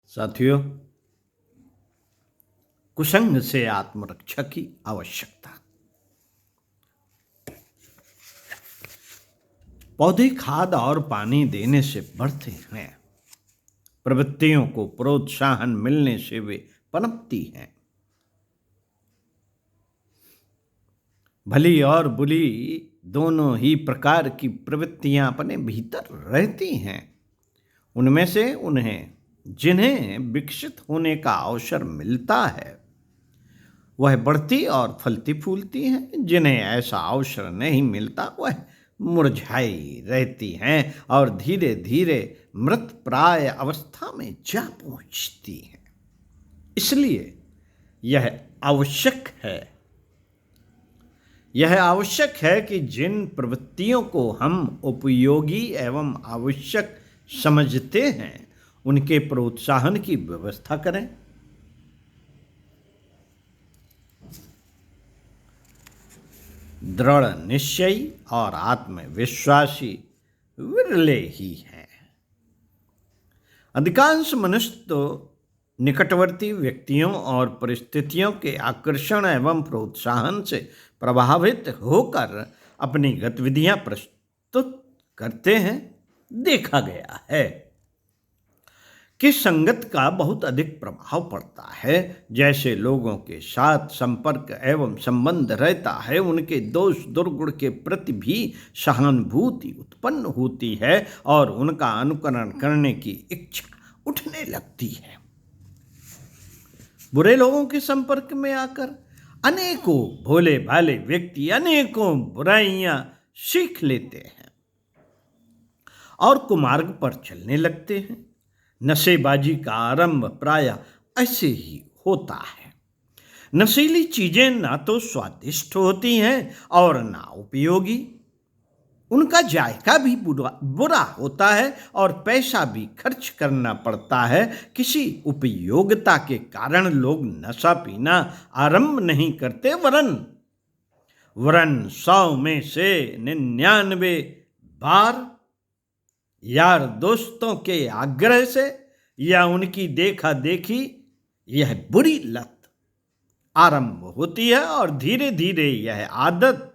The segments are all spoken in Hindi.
साथियों, कुसंग से आत्मरक्षा की आवश्यकता। पौधे खाद और पानी देने से बढ़ते हैं। प्रवृत्तियों को प्रोत्साहन मिलने से वे पनपती हैं। भली और बुरी दोनों ही प्रकार की प्रवृत्तियां अपने भीतर रहती हैं। उनमें से उन्हें जिन्हें विकसित होने का अवसर मिलता है वह बढ़ती और फलती फूलती हैं। जिन्हें ऐसा अवसर नहीं मिलता वह मुरझाई रहती हैं और धीरे धीरे मृत प्राय अवस्था में जा पहुंचती हैं। इसलिए यह आवश्यक है कि जिन प्रवृत्तियों को हम उपयोगी एवं आवश्यक समझते हैं उनके प्रोत्साहन की व्यवस्था करें। दृढ़ निश्चयी और आत्मविश्वासी विरले ही हैं। अधिकांश मनुष्य तो निकटवर्ती व्यक्तियों और परिस्थितियों के आकर्षण एवं प्रोत्साहन से प्रभावित होकर अपनी गतिविधियां प्रस्तुत करते हैं। देखा गया है कि संगत का बहुत अधिक प्रभाव पड़ता है। जैसे लोगों के साथ संपर्क एवं संबंध रहता है उनके दोष दुर्गुण के प्रति भी सहानुभूति उत्पन्न होती है और उनका अनुकरण करने की इच्छा उठने लगती है। बुरे लोगों के संपर्क में आकर अनेकों भोले भाले व्यक्ति अनेकों बुराइयां सीख लेते हैं और कुमार्ग पर चलने लगते हैं। नशेबाजी का आरंभ प्रायः ऐसे ही होता है। नशीली चीजें ना तो स्वादिष्ट होती हैं और ना उपयोगी। उनका जायका भी बुरा होता है और पैसा भी खर्च करना पड़ता है। किसी उपयोगिता के कारण लोग नशा पीना आरंभ नहीं करते वरन 100 में से 99 बार यार दोस्तों के आग्रह से या उनकी देखा देखी यह बुरी लत आरंभ होती है और धीरे धीरे यह आदत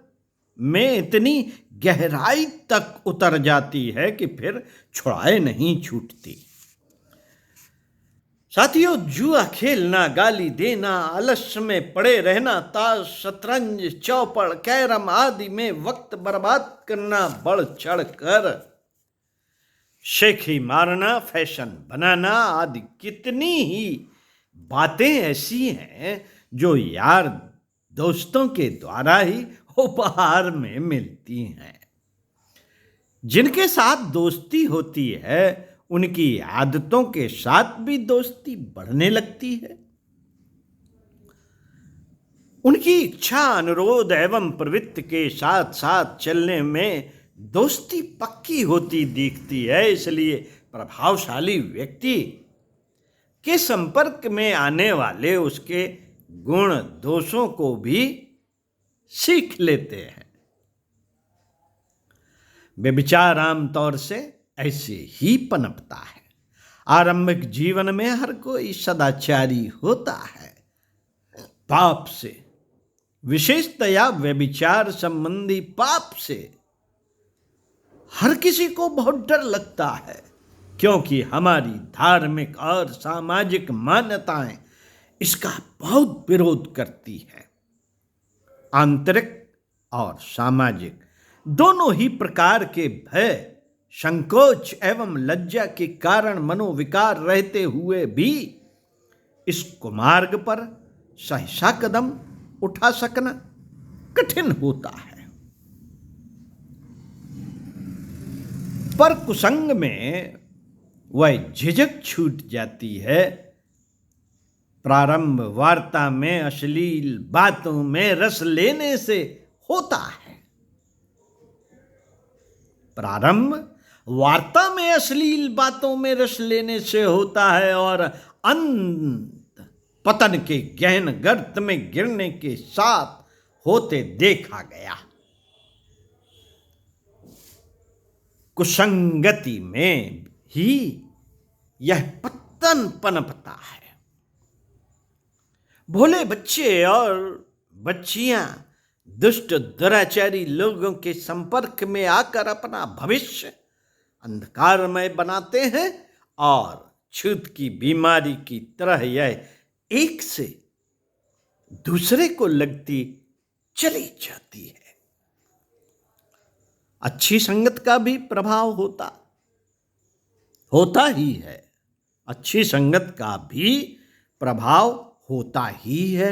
में इतनी गहराई तक उतर जाती है कि फिर छुड़ाए नहीं छूटती। साथियों, जुआ खेलना, गाली देना, आलस्य में पड़े रहना, ताश, शतरंज, चौपड़, कैरम आदि में वक्त बर्बाद करना, बढ़ चढ़ कर शेखी मारना, फैशन बनाना आदि कितनी ही बातें ऐसी हैं जो यार दोस्तों के द्वारा ही उपहार में मिलती हैं। जिनके साथ दोस्ती होती है उनकी आदतों के साथ भी दोस्ती बढ़ने लगती है। उनकी इच्छा, अनुरोध एवं प्रवृत्ति के साथ साथ चलने में दोस्ती पक्की होती दिखती है। इसलिए प्रभावशाली व्यक्ति के संपर्क में आने वाले उसके गुण दोषों को भी सीख लेते हैं। व्यभिचार आमतौर से ऐसे ही पनपता है। आरंभिक जीवन में हर कोई सदाचारी होता है। पाप से, विशेषतया व्यभिचार संबंधी पाप से हर किसी को बहुत डर लगता है, क्योंकि हमारी धार्मिक और सामाजिक मान्यताएं इसका बहुत विरोध करती हैं। आंतरिक और सामाजिक दोनों ही प्रकार के भय, संकोच एवं लज्जा के कारण मनोविकार रहते हुए भी इस कुमार्ग पर सहसा कदम उठा सकना कठिन होता है। पर कुसंग में वह झिझक छूट जाती है। प्रारंभ वार्ता में अश्लील बातों में रस लेने से होता है। प्रारंभ वार्ता में अश्लील बातों में रस लेने से होता है और अंत पतन के गहन गर्त में गिरने के साथ होते देखा गया। कुसंगति में ही यह पत्थर पतन पनपता है। भोले बच्चे और बच्चियां दुष्ट दुराचारी लोगों के संपर्क में आकर अपना भविष्य अंधकारमय बनाते हैं और छूत की बीमारी की तरह यह एक से दूसरे को लगती चली जाती है। अच्छी संगत का भी प्रभाव होता ही है। अच्छी संगत का भी प्रभाव होता ही है।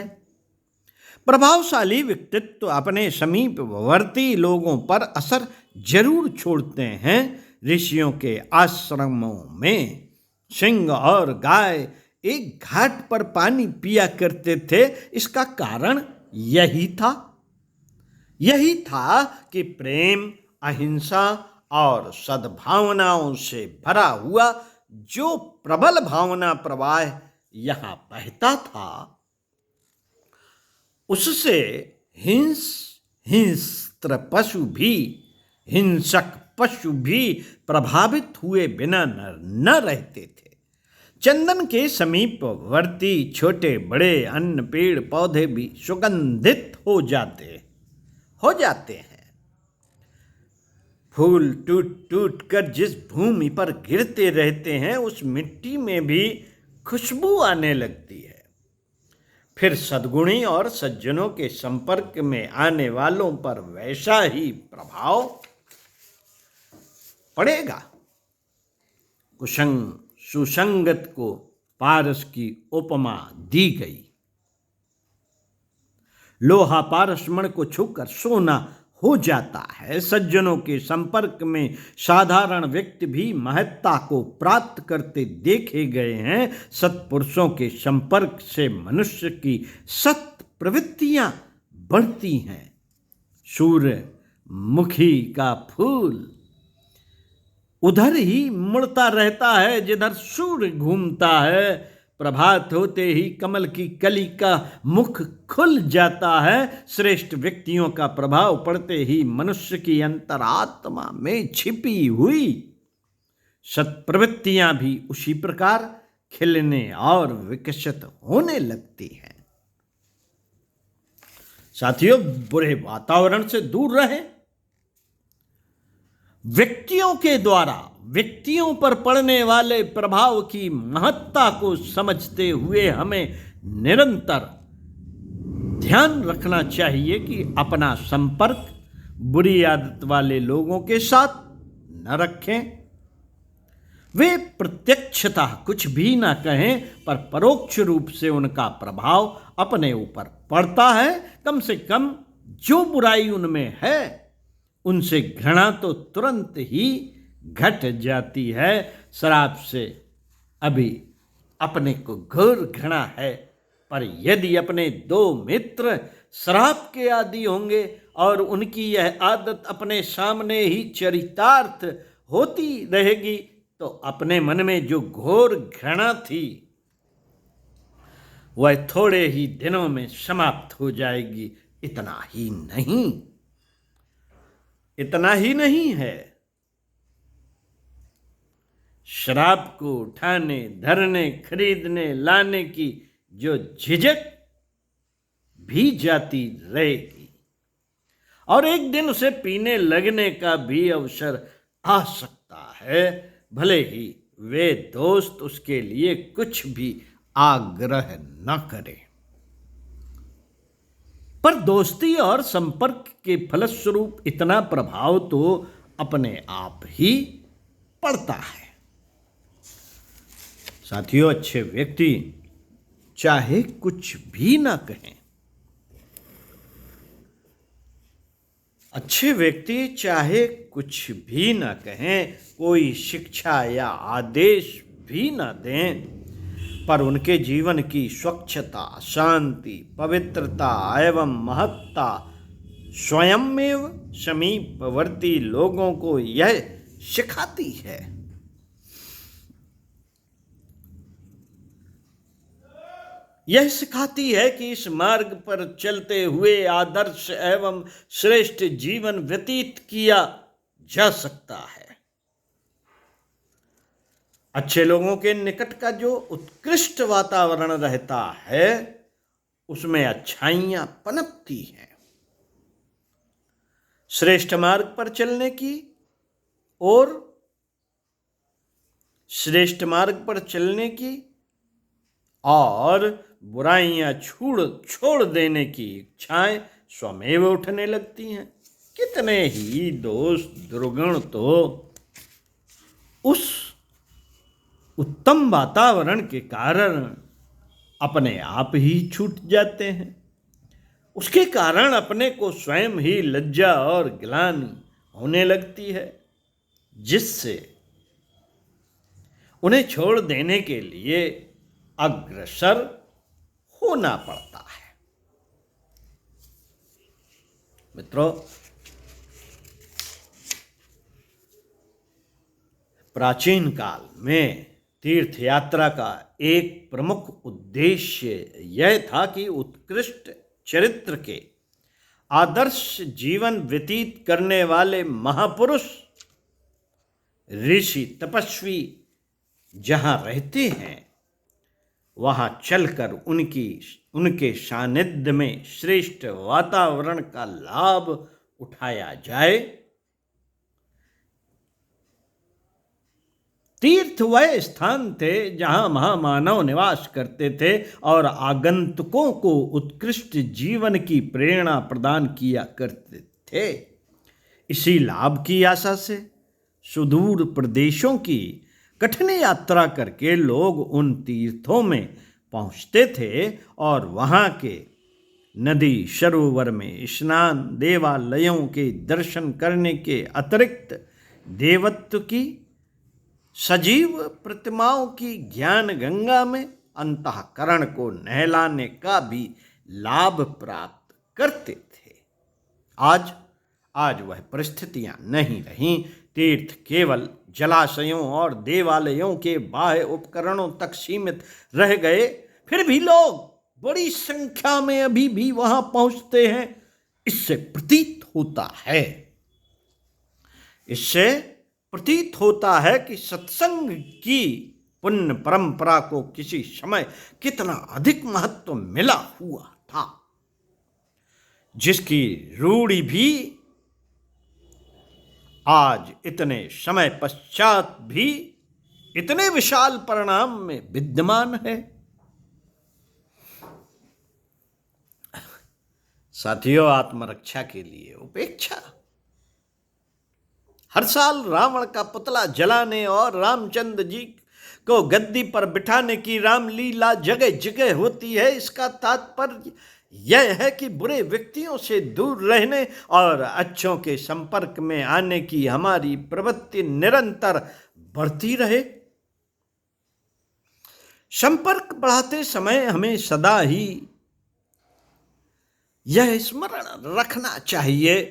प्रभावशाली व्यक्तित्व अपने समीपवर्ती लोगों पर असर जरूर छोड़ते हैं। ऋषियों के आश्रमों में सिंह और गाय एक घाट पर पानी पिया करते थे। इसका कारण यही था कि प्रेम, अहिंसा और सद्भावनाओं से भरा हुआ जो प्रबल भावना प्रवाह यहां बहता था, उससे हिंस्त्र हिंसक पशु भी प्रभावित हुए बिना न रहते थे। चंदन के समीपवर्ती छोटे बड़े अन्य पेड़ पौधे भी सुगंधित हो जाते हैं। फूल टूट टूट कर जिस भूमि पर गिरते रहते हैं उस मिट्टी में भी खुशबू आने लगती है। फिर सद्गुणी और सज्जनों के संपर्क में आने वालों पर वैसा ही प्रभाव पड़ेगा। सुसंगत को पारस की उपमा दी गई। लोहा पारस मण को छूकर सोना हो जाता है। सज्जनों के संपर्क में साधारण व्यक्ति भी महत्ता को प्राप्त करते देखे गए हैं। सत्पुरुषों के संपर्क से मनुष्य की सत् प्रवृत्तियां बढ़ती हैं। सूर्यमुखी का फूल उधर ही मुड़ता रहता है जिधर सूर्य घूमता है। प्रभात होते ही कमल की कली का मुख खुल जाता है। श्रेष्ठ व्यक्तियों का प्रभाव पड़ते ही मनुष्य की अंतरात्मा में छिपी हुई सत्प्रवृत्तियां भी उसी प्रकार खिलने और विकसित होने लगती हैं। साथियों, बुरे वातावरण से दूर रहें। व्यक्तियों के द्वारा व्यक्तियों पर पड़ने वाले प्रभाव की महत्ता को समझते हुए हमें निरंतर ध्यान रखना चाहिए कि अपना संपर्क बुरी आदत वाले लोगों के साथ न रखें। वे प्रत्यक्षतः कुछ भी ना कहें पर परोक्ष रूप से उनका प्रभाव अपने ऊपर पड़ता है। कम से कम जो बुराई उनमें है उनसे घृणा तो तुरंत ही घट जाती है। शराब से अभी अपने को घोर घृणा है, पर यदि अपने दो मित्र शराब के आदी होंगे और उनकी यह आदत अपने सामने ही चरितार्थ होती रहेगी तो अपने मन में जो घोर घृणा थी वह थोड़े ही दिनों में समाप्त हो जाएगी। इतना ही नहीं है, शराब को उठाने, धरने, खरीदने, लाने की जो झिझक भी जाती रहेगी और एक दिन उसे पीने लगने का भी अवसर आ सकता है। भले ही वे दोस्त उसके लिए कुछ भी आग्रह न करें, पर दोस्ती और संपर्क के फलस्वरूप इतना प्रभाव तो अपने आप ही पड़ता है। साथियों, अच्छे व्यक्ति चाहे कुछ भी ना कहें, कोई शिक्षा या आदेश भी ना दें, पर उनके जीवन की स्वच्छता, शांति, पवित्रता एवं महत्ता स्वयमेव समीपवर्ती लोगों को यह सिखाती है। यह सिखाती है कि इस मार्ग पर चलते हुए आदर्श एवं श्रेष्ठ जीवन व्यतीत किया जा सकता है। अच्छे लोगों के निकट का जो उत्कृष्ट वातावरण रहता है उसमें अच्छाइयां पनपती हैं। श्रेष्ठ मार्ग पर चलने की और श्रेष्ठ मार्ग पर चलने की और बुराइयां छोड़ देने की इच्छाएं स्वमेव उठने लगती हैं। कितने ही दोष दुर्गुण तो उस उत्तम वातावरण के कारण अपने आप ही छूट जाते हैं। उसके कारण अपने को स्वयं ही लज्जा और ग्लानि होने लगती है, जिससे उन्हें छोड़ देने के लिए अग्रसर होना पड़ता है। मित्रों, प्राचीन काल में तीर्थ यात्रा का एक प्रमुख उद्देश्य यह था कि उत्कृष्ट चरित्र के आदर्श जीवन व्यतीत करने वाले महापुरुष, ऋषि, तपस्वी जहाँ रहते हैं वहाँ चलकर उनके सानिध्य में श्रेष्ठ वातावरण का लाभ उठाया जाए। तीर्थ वह स्थान थे जहाँ महामानव निवास करते थे और आगंतुकों को उत्कृष्ट जीवन की प्रेरणा प्रदान किया करते थे। इसी लाभ की आशा से सुदूर प्रदेशों की कठिन यात्रा करके लोग उन तीर्थों में पहुँचते थे और वहाँ के नदी सरोवर में स्नान, देवालयों के दर्शन करने के अतिरिक्त देवत्व की सजीव प्रतिमाओं की ज्ञान गंगा में अंतःकरण को नहलाने का भी लाभ प्राप्त करते थे। आज वह परिस्थितियां नहीं रहीं। तीर्थ केवल जलाशयों और देवालयों के बाह्य उपकरणों तक सीमित रह गए। फिर भी लोग बड़ी संख्या में अभी भी वहां पहुंचते हैं। इससे प्रतीत होता है कि सत्संग की पुण्य परंपरा को किसी समय कितना अधिक महत्व मिला हुआ था, जिसकी रूढ़ी भी आज इतने समय पश्चात भी इतने विशाल परिणाम में विद्यमान है। साथियों, आत्मरक्षा के लिए उपेक्षा। हर साल रावण का पुतला जलाने और रामचंद्र जी को गद्दी पर बिठाने की रामलीला जगह जगह होती है। इसका तात्पर्य यह है कि बुरे व्यक्तियों से दूर रहने और अच्छों के संपर्क में आने की हमारी प्रवृत्ति निरंतर बढ़ती रहे। संपर्क बढ़ाते समय हमें सदा ही यह स्मरण रखना चाहिए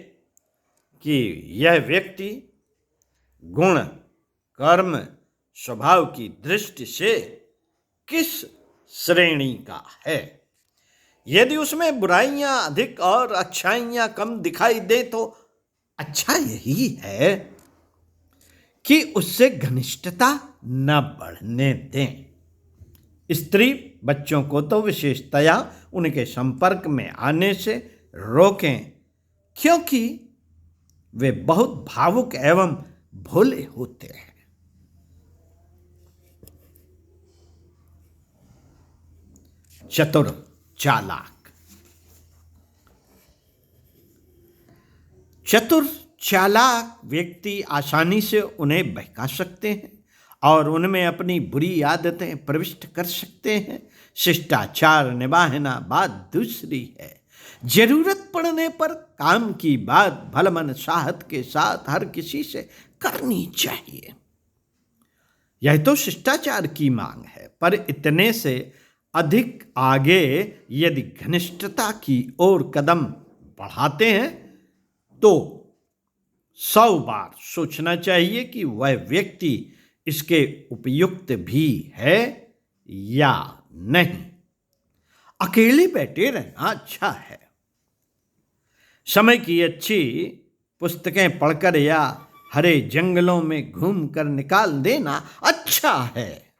कि यह व्यक्ति गुण, कर्म, स्वभाव की दृष्टि से किस श्रेणी का है। यदि उसमें बुराइयां अधिक और अच्छाइयां कम दिखाई दे तो अच्छा यही है कि उससे घनिष्ठता न बढ़ने दें। स्त्री बच्चों को तो विशेषतया उनके संपर्क में आने से रोकें, क्योंकि वे बहुत भावुक एवं भोले होते हैं। चतुर, चालाक व्यक्ति आसानी से उन्हें बहका सकते हैं और उनमें अपनी बुरी आदतें प्रविष्ट कर सकते हैं। शिष्टाचार निभाना बात दूसरी है। जरूरत पड़ने पर काम की बात भलमन साहत के साथ हर किसी से करनी चाहिए। यह तो शिष्टाचार की मांग है, पर इतने से अधिक आगे यदि घनिष्ठता की ओर कदम बढ़ाते हैं तो 100 बार सोचना चाहिए कि वह व्यक्ति इसके उपयुक्त भी है या नहीं। अकेले बैठे रहना अच्छा है। समय की अच्छी पुस्तकें पढ़कर या हरे जंगलों में घूमकर निकाल देना अच्छा है,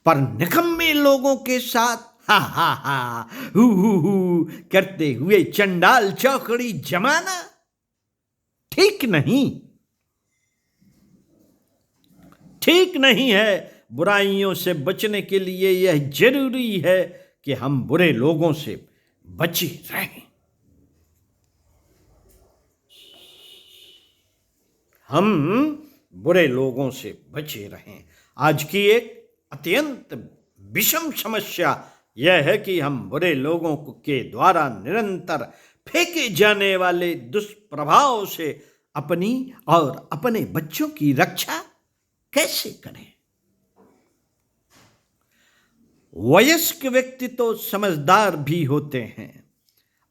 पर निकम्मे लोगों के साथ हा हा हा हु करते हुए चंडाल चौकड़ी जमाना ठीक नहीं, ठीक नहीं है। बुराइयों से बचने के लिए यह जरूरी है कि हम बुरे लोगों से बचे रहें। हम बुरे लोगों से बचे रहें। आज की एक अत्यंत विषम समस्या यह है कि हम बुरे लोगों के द्वारा निरंतर फेंके जाने वाले दुष्प्रभाव से अपनी और अपने बच्चों की रक्षा कैसे करें। वयस्क व्यक्ति तो समझदार भी होते हैं,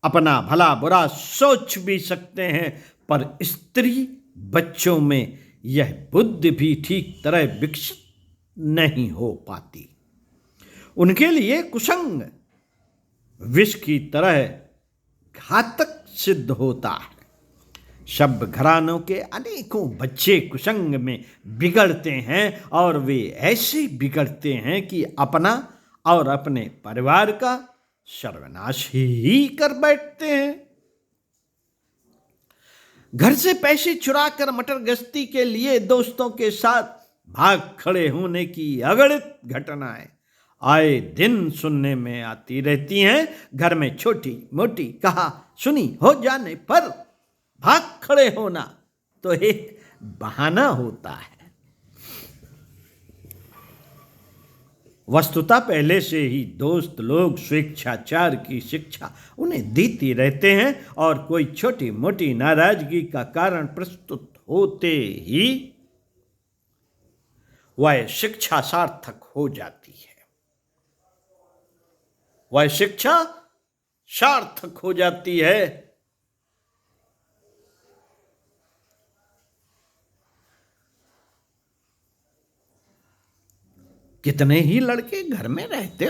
अपना भला बुरा सोच भी सकते हैं, पर स्त्री बच्चों में यह बुद्धि भी ठीक तरह विकसित नहीं हो पाती। उनके लिए कुसंग विष की तरह घातक सिद्ध होता है। सब घरानों के अनेकों बच्चे कुसंग में बिगड़ते हैं और वे ऐसे बिगड़ते हैं कि अपना और अपने परिवार का सर्वनाश ही कर बैठते हैं। घर से पैसे चुराकर मटर गश्ती के लिए दोस्तों के साथ भाग खड़े होने की अगणित घटनाएं आए दिन सुनने में आती रहती हैं। घर में छोटी मोटी कहा सुनी हो जाने पर भाग खड़े होना तो एक बहाना होता है। वस्तुतः पहले से ही दोस्त लोग स्वेच्छाचार की शिक्षा उन्हें देते रहते हैं और कोई छोटी मोटी नाराजगी का कारण प्रस्तुत होते ही वह शिक्षा सार्थक हो जाती है। वह शिक्षा सार्थक हो जाती है। कितने ही लड़के घर में रहते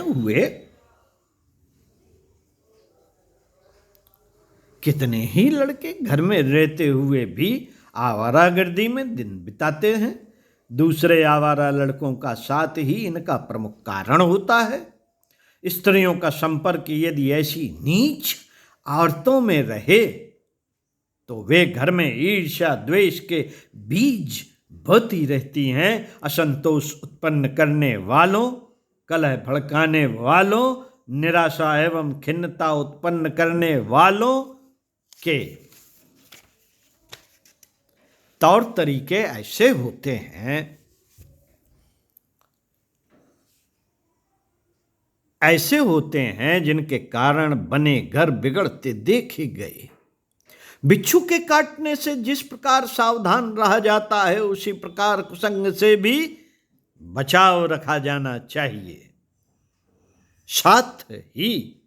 हुए भी आवारागर्दी में दिन बिताते हैं। दूसरे आवारा लड़कों का साथ ही इनका प्रमुख कारण होता है। स्त्रियों का संपर्क यदि ऐसी नीच आदतों में रहे तो वे घर में ईर्ष्या द्वेष के बीज बोती रहती हैं। असंतोष उत्पन्न करने वालों, कलह भड़काने वालों, निराशा एवं खिन्नता उत्पन्न करने वालों के तौर तरीके ऐसे होते हैं जिनके कारण बने घर बिगड़ते देखे गए। बिच्छू के काटने से जिस प्रकार सावधान रहा जाता है उसी प्रकार कुसंग से भी बचाव रखा जाना चाहिए। साथ ही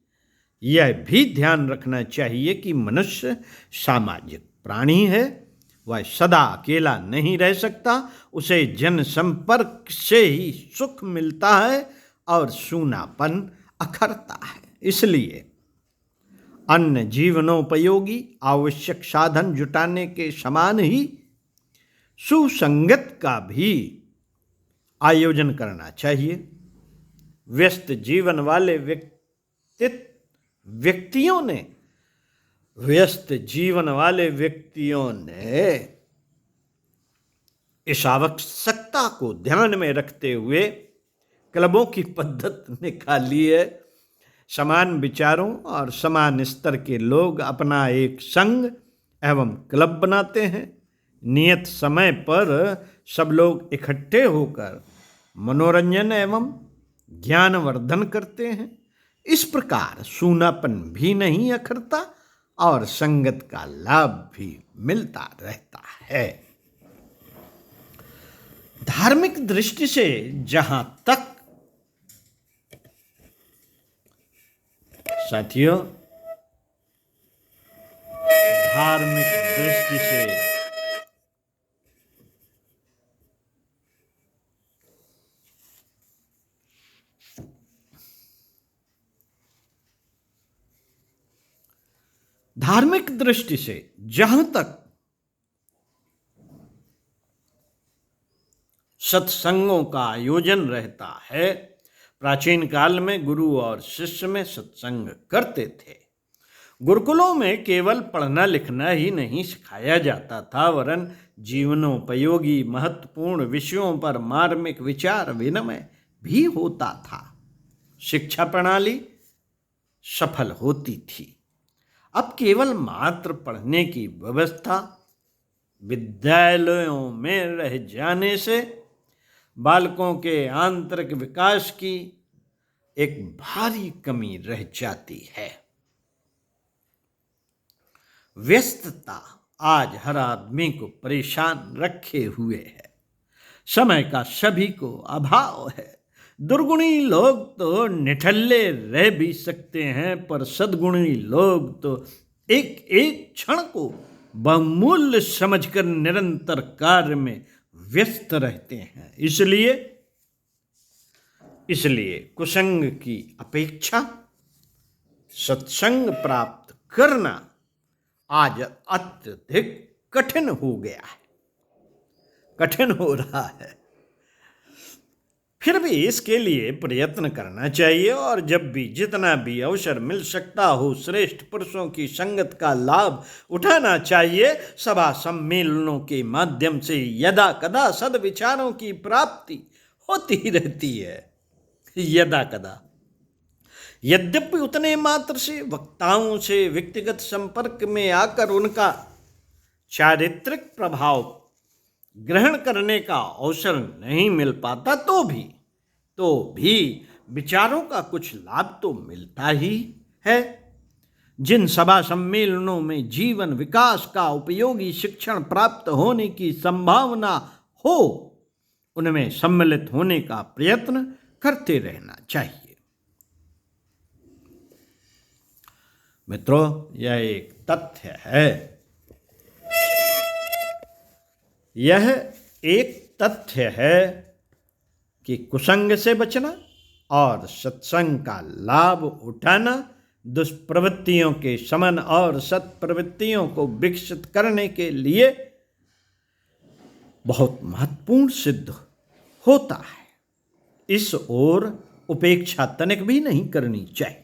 यह भी ध्यान रखना चाहिए कि मनुष्य सामाजिक प्राणी है। वह सदा अकेला नहीं रह सकता। उसे जन संपर्क से ही सुख मिलता है और सूनापन अखरता है। इसलिए अन्य जीवनोपयोगी आवश्यक साधन जुटाने के समान ही सुसंगत का भी आयोजन करना चाहिए। व्यस्त जीवन वाले व्यक्तियों ने इस आवश्यकता को ध्यान में रखते हुए क्लबों की पद्धत निकाली है। समान विचारों और समान स्तर के लोग अपना एक संघ एवं क्लब बनाते हैं। नियत समय पर सब लोग इकट्ठे होकर मनोरंजन एवं ज्ञानवर्धन करते हैं। इस प्रकार सूनापन भी नहीं अखरता और संगत का लाभ भी मिलता रहता है। धार्मिक दृष्टि से जहां तक साथियों, धार्मिक दृष्टि से जहां तक सत्संगों का आयोजन रहता है। प्राचीन काल में गुरु और शिष्य में सत्संग करते थे। गुरुकुलों में केवल पढ़ना लिखना ही नहीं सिखाया जाता था, वरन जीवनोपयोगी महत्वपूर्ण विषयों पर मार्मिक विचार विनिमय भी होता था। शिक्षा प्रणाली सफल होती थी। अब केवल मात्र पढ़ने की व्यवस्था विद्यालयों में रह जाने से बालकों के आंतरिक विकास की एक भारी कमी रह जाती है। व्यस्तता आज हर आदमी को परेशान रखे हुए है। समय का सभी को अभाव है। दुर्गुणी लोग तो निठल्ले रह भी सकते हैं, पर सद्गुणी लोग तो एक एक क्षण को बहुमूल्य समझकर निरंतर कार्य में व्यस्त रहते हैं। इसलिए कुसंग की अपेक्षा सत्संग प्राप्त करना आज अत्यधिक कठिन हो गया है, कठिन हो रहा है। फिर भी इसके लिए प्रयत्न करना चाहिए और जब भी जितना भी अवसर मिल सकता हो श्रेष्ठ पुरुषों की संगत का लाभ उठाना चाहिए। सभा सम्मेलनों के माध्यम से यदा कदा सद्विचारों की प्राप्ति होती रहती है, यदा कदा। यद्यपि उतने मात्र से वक्ताओं से व्यक्तिगत संपर्क में आकर उनका चारित्रिक प्रभाव ग्रहण करने का अवसर नहीं मिल पाता, तो भी विचारों का कुछ लाभ तो मिलता ही है। जिन सभा सम्मेलनों में जीवन विकास का उपयोगी शिक्षण प्राप्त होने की संभावना हो, उनमें सम्मिलित होने का प्रयत्न करते रहना चाहिए। मित्रों, यह एक तथ्य है, यह एक तथ्य है कि कुसंग से बचना और सत्संग का लाभ उठाना दुष्प्रवृत्तियों के शमन और सत्प्रवृत्तियों को विकसित करने के लिए बहुत महत्वपूर्ण सिद्ध होता है। इस ओर उपेक्षा तनिक भी नहीं करनी चाहिए।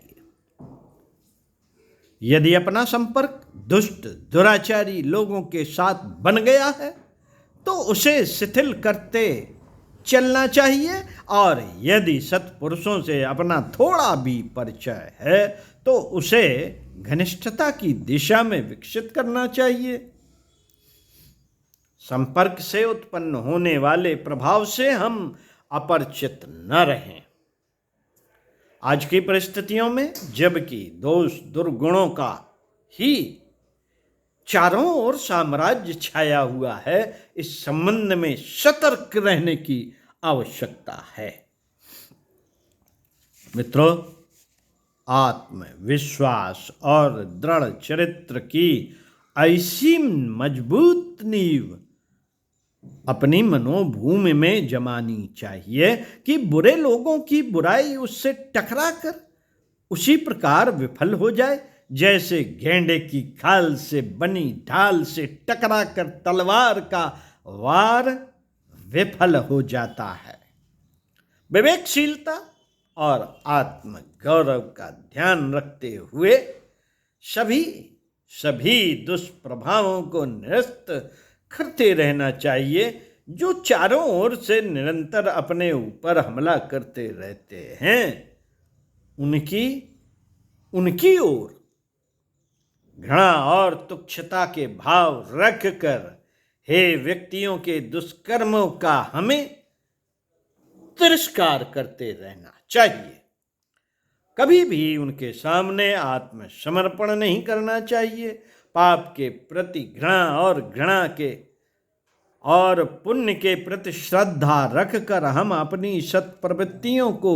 यदि अपना संपर्क दुष्ट दुराचारी लोगों के साथ बन गया है तो उसे शिथिल करते चलना चाहिए, और यदि सत्पुरुषों से अपना थोड़ा भी परिचय है तो उसे घनिष्ठता की दिशा में विकसित करना चाहिए। संपर्क से उत्पन्न होने वाले प्रभाव से हम अपरिचित न रहें। आज की परिस्थितियों में जबकि दोष दुर्गुणों का ही चारों ओर साम्राज्य छाया हुआ है, इस संबंध में सतर्क रहने की आवश्यकता है। मित्रों, आत्मविश्वास और दृढ़ चरित्र की ऐसी मजबूत नींव अपनी मनोभूमि में जमानी चाहिए कि बुरे लोगों की बुराई उससे टकरा कर उसी प्रकार विफल हो जाए जैसे गेंडे की खाल से बनी ढाल से टकरा कर तलवार का वार विफल हो जाता है। विवेकशीलता और आत्मगौरव का ध्यान रखते हुए सभी दुष्प्रभावों को निरस्त करते रहना चाहिए जो चारों ओर से निरंतर अपने ऊपर हमला करते रहते हैं। उनकी ओर घृणा और तुच्छता के भाव रखकर हे व्यक्तियों के दुष्कर्मों का हमें तिरस्कार करते रहना चाहिए। कभी भी उनके सामने आत्मसमर्पण नहीं करना चाहिए। पाप के प्रति घृणा के और पुण्य के प्रति श्रद्धा रखकर हम अपनी सत्प्रवृत्तियों को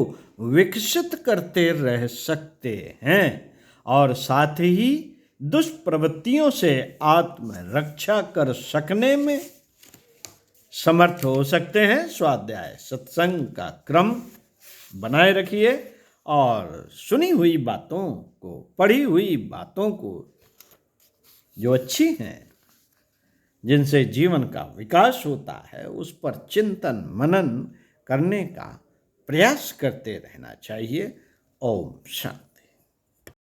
विकसित करते रह सकते हैं और साथ ही दुष्प्रवृत्तियों से आत्मरक्षा कर सकने में समर्थ हो सकते हैं। स्वाध्याय सत्संग का क्रम बनाए रखिए और सुनी हुई बातों को, पढ़ी हुई बातों को जो अच्छी हैं, जिनसे जीवन का विकास होता है, उस पर चिंतन मनन करने का प्रयास करते रहना चाहिए। ओम शांति।